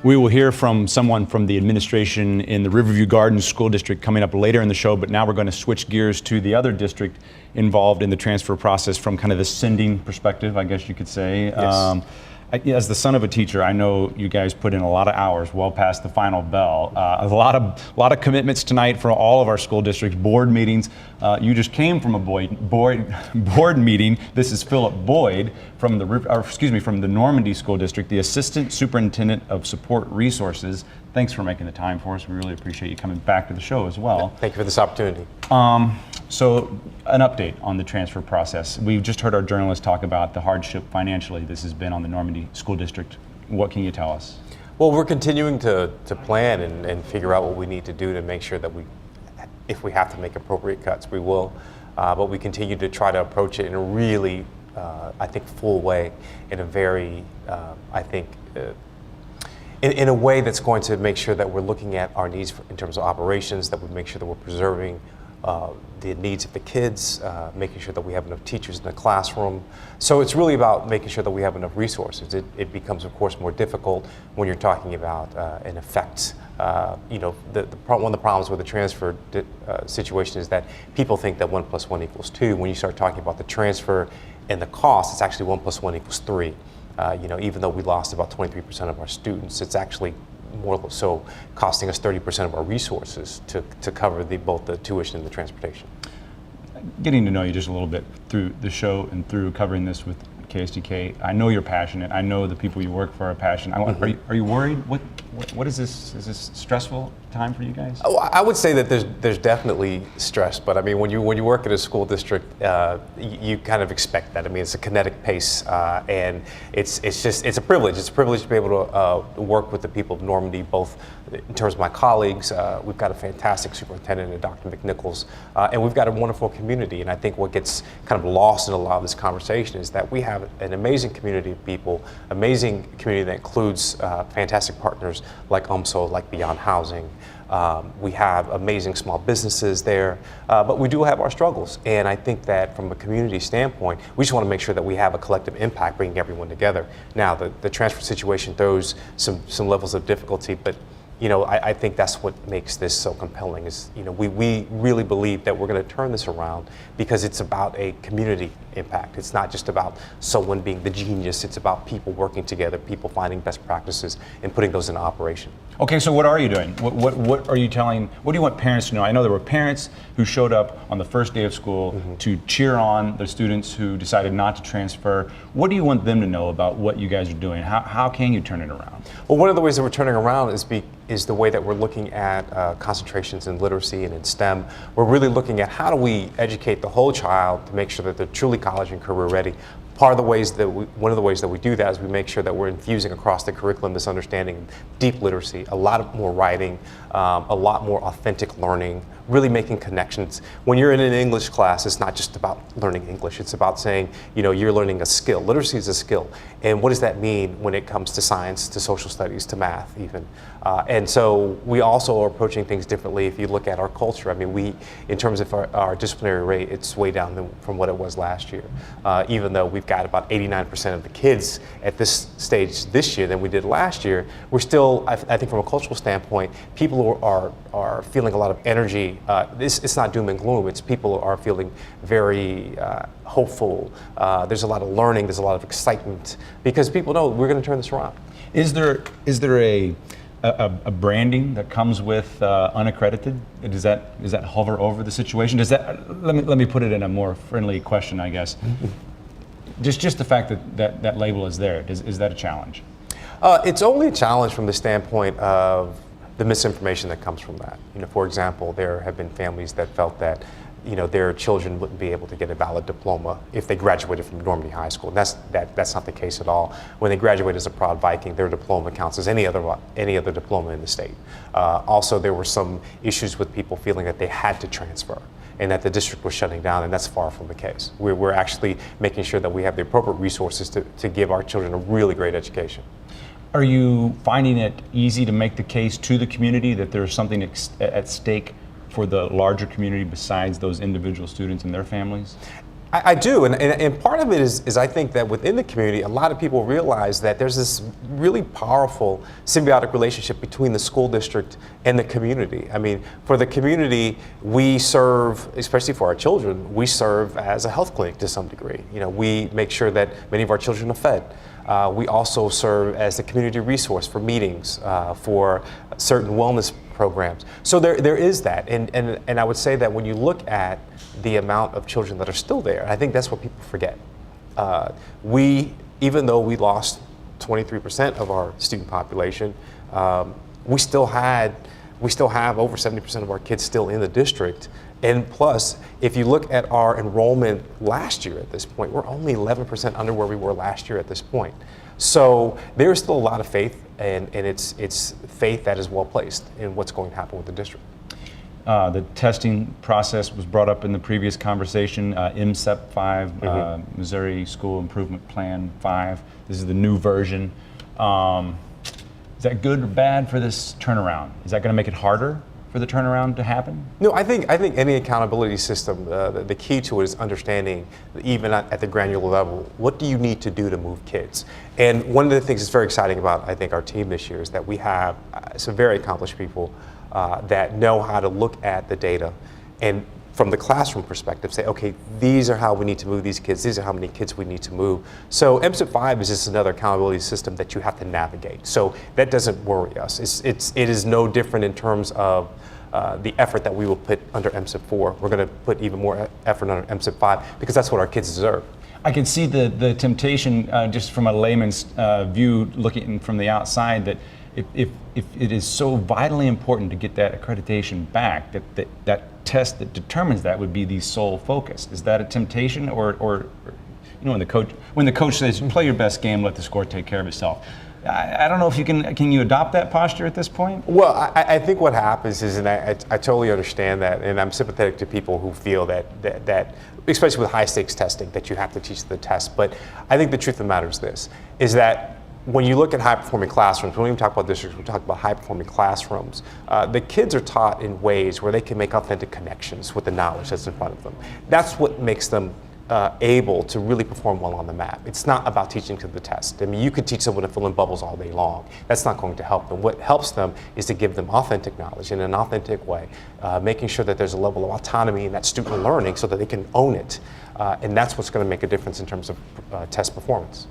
We will hear from someone from the administration in the Riverview Gardens School District coming up later in the show, but now we're going to switch gears to the other district involved in the transfer process from kind of the sending perspective, I guess you could say. Yes. As the son of a teacher, I know you guys put in a lot of hours, well past the final bell. A lot of commitments tonight for all of our school districts, board meetings. You just came from a board meeting. This is Philip Boyd from the Normandy School District, the Assistant Superintendent of Support Resources. Thanks for making the time for us. We really appreciate you coming back to the show as well. Thank you for this opportunity. So an update on the transfer process. We've just heard our journalists talk about the hardship financially this has been on the Normandy School District. What can you tell us? Well, we're continuing to plan and figure out what we need to do to make sure that if we have to make appropriate cuts, we will. But we continue to try to approach it in a really, I think, full way, in a very, in a way that's going to make sure that we're looking at our needs in terms of operations, that we make sure that we're preserving the needs of the kids, making sure that we have enough teachers in the classroom. So it's really about making sure that we have enough resources. It becomes, of course, more difficult when you're talking about an effect. One of the problems with the transfer situation is that people think that 1 + 1 = 2. When you start talking about the transfer and the cost, it's actually 1 + 1 = 3. Even though we lost about 23% of our students, it's actually more so costing us 30% of our resources to cover both the tuition and the transportation. Getting to know you just a little bit through the show and through covering this with KSDK, I know you're passionate. I know the people you work for are passionate. Are you worried? What is this? Is this stressful time for you guys? Oh, I would say that there's definitely stress, but I mean, when you work at a school district, you kind of expect that. I mean, it's a kinetic pace, and it's a privilege. It's a privilege to be able to work with the people of Normandy, both in terms of my colleagues. We've got a fantastic superintendent, Dr. McNichols, and we've got a wonderful community. And I think what gets kind of lost in a lot of this conversation is that we have an amazing community of people, amazing community that includes fantastic partners like UMSO, like Beyond Housing. We have amazing small businesses there, but we do have our struggles. And I think that from a community standpoint, we just want to make sure that we have a collective impact, bringing everyone together. Now, the transfer situation throws some levels of difficulty, but I think that's what makes this so compelling is, we really believe that we're going to turn this around because it's about a community impact. It's not just about someone being the genius. It's about people working together, people finding best practices and putting those into operation. Okay, so what are you doing? What are you telling, what do you want parents to know? I know there were parents who showed up on the first day of school to cheer on the students who decided not to transfer. What do you want them to know about what you guys are doing? How can you turn it around? Well, one of the ways that we're turning around is the way that we're looking at concentrations in literacy and in STEM. We're really looking at how do we educate the whole child to make sure that they're truly college and career ready. One of the ways that we do that is we make sure that we're infusing across the curriculum this understanding of deep literacy, a lot more writing, a lot more authentic learning, really making connections. When you're in an English class, it's not just about learning English. It's about saying, you're learning a skill. Literacy is a skill. And what does that mean when it comes to science, to social studies, to math even? And so we also are approaching things differently. If you look at our culture, I mean, in terms of our disciplinary rate, it's way down from what it was last year. Even though we've got about 89% of the kids at this stage this year than we did last year, we're still, I think from a cultural standpoint, people are feeling a lot of energy. It's not doom and gloom. It's people are feeling very hopeful. There's a lot of learning. There's a lot of excitement because people know we're going to turn this around. Is there a branding that comes with unaccredited? Does that hover over the situation? Let me put it in a more friendly question, I guess. Just the fact that label is there, is that a challenge? It's only a challenge from the standpoint of the misinformation that comes from that. For example, there have been families that felt that their children wouldn't be able to get a valid diploma if they graduated from Normandy High School. That's not the case at all. When they graduate as a proud Viking, their diploma counts as any other diploma in the state. Also, there were some issues with people feeling that they had to transfer and that the district was shutting down, and that's far from the case. We're actually making sure that we have the appropriate resources to give our children a really great education. Are you finding it easy to make the case to the community that there's something at stake for the larger community besides those individual students and their families? I do, and part of it is I think that within the community, a lot of people realize that there's this really powerful symbiotic relationship between the school district and the community. I mean, for the community, we serve, especially for our children, we serve as a health clinic to some degree. You know, we make sure that many of our children are fed. We also serve as a community resource for meetings, for certain wellness programs. So there is that, and I would say that when you look at the amount of children that are still there, I think that's what people forget. Even though we lost 23% of our student population, we still have over 70% of our kids still in the district. And plus, if you look at our enrollment last year at this point, we're only 11% under where we were last year at this point. So there is still a lot of faith, and it's faith that is well placed in what's going to happen with the district. The testing process was brought up in the previous conversation, MSEP 5, Missouri School Improvement Plan 5. This is the new version. Is that good or bad for this turnaround? Is that going to make it harder for the turnaround to happen? No, I think any accountability system, the key to it is understanding, even at the granular level, what do you need to do to move kids? And one of the things that's very exciting about, I think, our team this year is that we have some very accomplished people that know how to look at the data and from the classroom perspective say, okay, these are how we need to move these kids, these are how many kids we need to move. So MSIP 5 is just another accountability system that you have to navigate. So that doesn't worry us. It is no different in terms of the effort that we will put under MSIP 4. We're going to put even more effort under MSIP 5 because that's what our kids deserve. I can see the temptation, just from a layman's view, looking from the outside, that if it is so vitally important to get that accreditation back, that test that determines that would be the sole focus. Is that a temptation, or you know, when the coach says, play your best game, let the score take care of itself? I don't know if you can you adopt that posture at this point? Well, I think what happens is, and I totally understand that, and I'm sympathetic to people who feel that especially with high stakes testing, that you have to teach the test. But I think the truth of the matter is this, is that when you look at high performing classrooms, we don't even talk about districts, we talk about high performing classrooms, the kids are taught in ways where they can make authentic connections with the knowledge that's in front of them. That's what makes them able to really perform well on the map. It's not about teaching to the test. I mean, you could teach someone to fill in bubbles all day long. That's not going to help them. What helps them is to give them authentic knowledge in an authentic way, making sure that there's a level of autonomy in that student learning so that they can own it. And that's what's going to make a difference in terms of test performance.